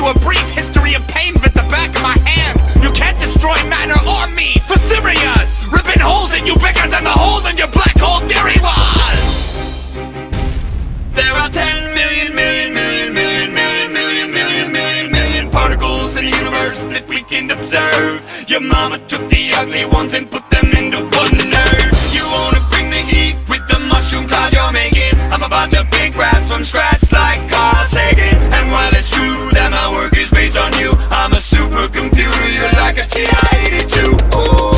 you a brief history of pain with the back of my hand. You can't destroy matter or me for serious. Ripping holes in you bigger than the hole in your black hole theory was. There are 10 million particles in the universe that we can observe. Your mama took the ugly ones and put them into one nerd. You wanna bring the heat with the mushroom clouds you're making? I'm about to big raps from scratch like Carl Sagan. And while it's true that my work is based on you, I'm a supercomputer, you're like a TI-82. Ooh.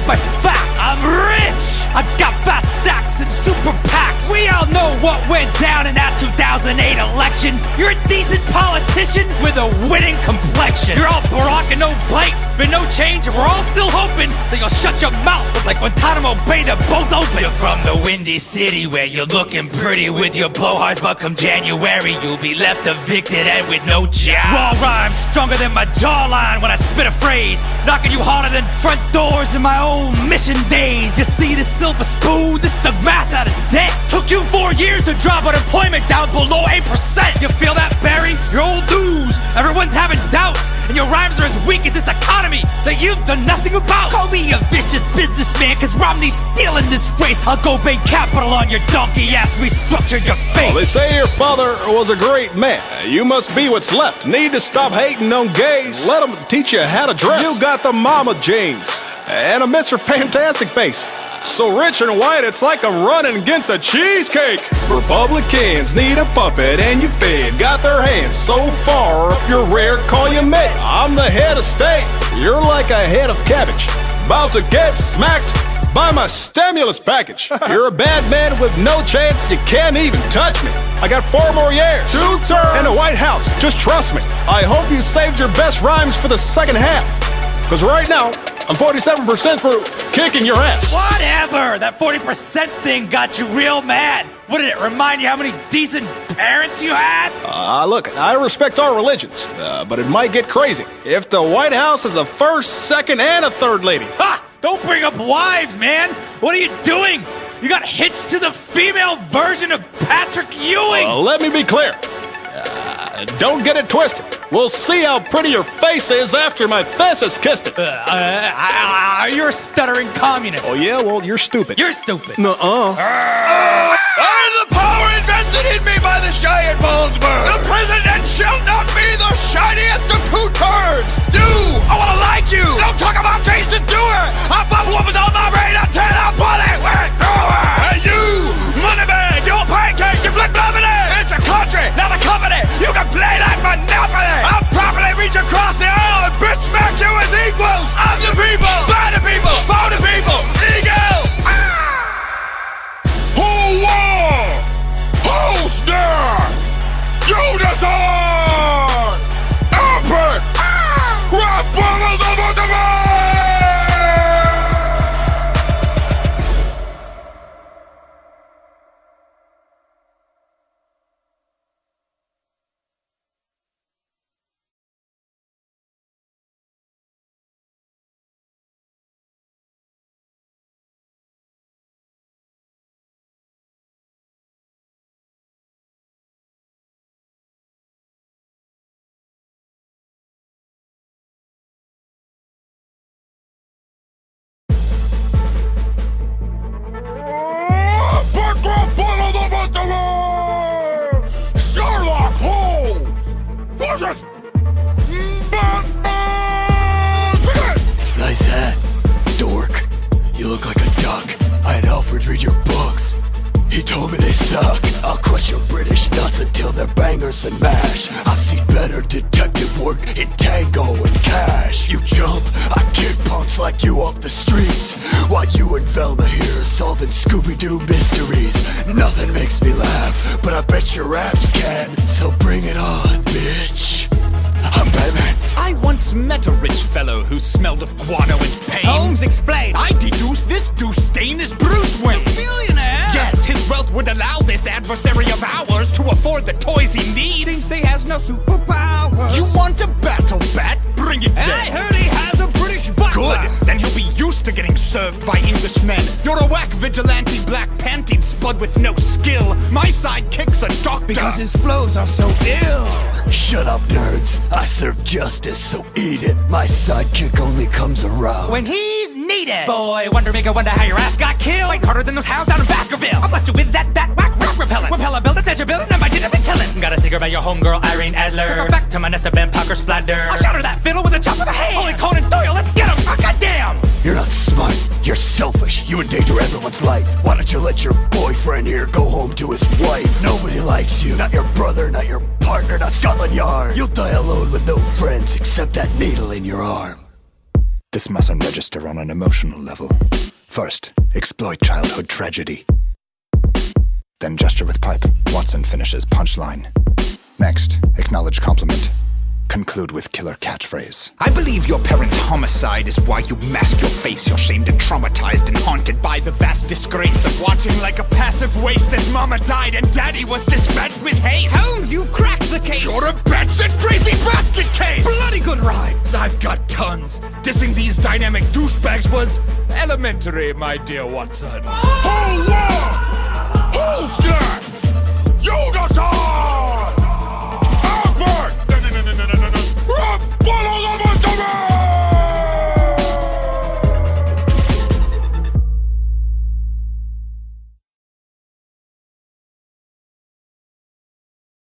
By facts. I'm rich. I got fat stacks and super PACs. We all know what went down in that 2008 election. You're a decent politician with a winning complexion. You're all Barack and no Blake, but no change, and we're all still hoping that you'll shut your mouth like Guantanamo Bay, they're both open. You're from the Windy City where you're looking pretty with your blowhards, but come January you'll be left evicted and with no job. Raw rhymes stronger than my jawline when I spit a phrase, knocking you harder than front doors in my old mission days. You see this silver spoon, this the mass out of debt. Took you 4 years to drop unemployment down below 8%. You feel that, Barry? You're old news. Everyone's having doubts, and your rhymes are as weak as this economy that you've done nothing about. Call me a vicious businessman, cause Romney's stealing this race. I'll go bank capital on your donkey ass, restructure your face. Well, they say your father was a great man. You must be what's left. Need to stop hating on gays. Let them teach you how to dress. You got the mama jeans and a Mr. Fantastic face. So rich and white, it's like I'm running against a cheesecake. Republicans need a puppet and you fed. Got their hands so far up your rear, call you mate. I'm the head of state, you're like a head of cabbage. About to get smacked by my stimulus package. You're a bad man with no chance, you can't even touch me. I got 4 more years, 2 terms, in the White House, just trust me. I hope you saved your best rhymes for the second half, cause right now, I'm 47% through kicking your ass. Whatever! That 40% thing got you real mad. What did it remind you how many decent parents you had? Look, I respect our religions, but it might get crazy if the White House is a first, second, and a third lady. Ha! Don't bring up wives, man! What are you doing? You got hitched to the female version of Patrick Ewing! Let me be clear. Don't get it twisted. We'll see how pretty your face is after my face has kissed it. You're a stuttering communist. Oh yeah? Well, you're stupid. You're stupid. Nuh-uh. I am the power invested in me by the Cheyenne Baldwin. The president shall not be the shiniest of 2 turds. You, I wanna like you. Don't talk about change to do it. I pop what was on my brain until I put it went through it. And you, Moneyman, you're a pancake, you flip flopping it. It's a country, not a company. You can play like Monopoly. I'll properly reach across the aisle and bitch smack you as equals. I'm the people, by the people, for the people. Eagle. Who won? Who's next? You decide. Epic. Rap battle of the Scooby-Doo mysteries. Nothing makes me laugh, but I bet your raps can. So bring it on, bitch. I'm Batman. I once met a rich fellow who smelled of guano and pain. Holmes, explain. I deduce this deuce stain is Bruce Wayne. Millionaire? Yes, his wealth would allow this adversary of ours to afford the toys he needs. Since he has no superpowers. You want a battle bat? Bring it then. I heard he has a British butler. Good. Then he'll be used to getting served by Englishmen. You're a whack vigilante black panting spud with no skill. My sidekick's a doctor. Because his flows are so ill. Shut up, nerds. I serve justice, so eat it. My sidekick only comes around when he's needed. Boy, wonder how your ass got killed. Fight harder than those hounds down in Baskerville. I'll blast you with that bat whack rock repellent. Repel a build, a snatch your building, and my dinner be chillin'. Got a secret about your homegirl Irene Adler. Go back to my nest of Ben Parker splatter. I'll shatter that fiddle with a chop of the hand. Holy Conan Doyle, let's get him! Oh, goddamn! You're not smart. You're selfish. You endanger everyone's life. Why don't you let your boyfriend here go home to his wife? Nobody likes you. Not your brother, not your partner, not Scotland Yard. You'll die alone with no friends except that needle in your arm. This mustn't register on an emotional level. First, exploit childhood tragedy. Then gesture with pipe. Watson finishes punchline. Next, acknowledge compliment. Conclude with killer catchphrase. I believe your parents' homicide is why you mask your face. You're shamed and traumatized and haunted by the vast disgrace of watching like a passive waste as mama died and daddy was dispatched with haste. Holmes, you've cracked the case. You're a batshit crazy basket case. Bloody good rhymes. I've got tons. Dissing these dynamic douchebags was elementary, my dear Watson. Hold on! Hold that! You just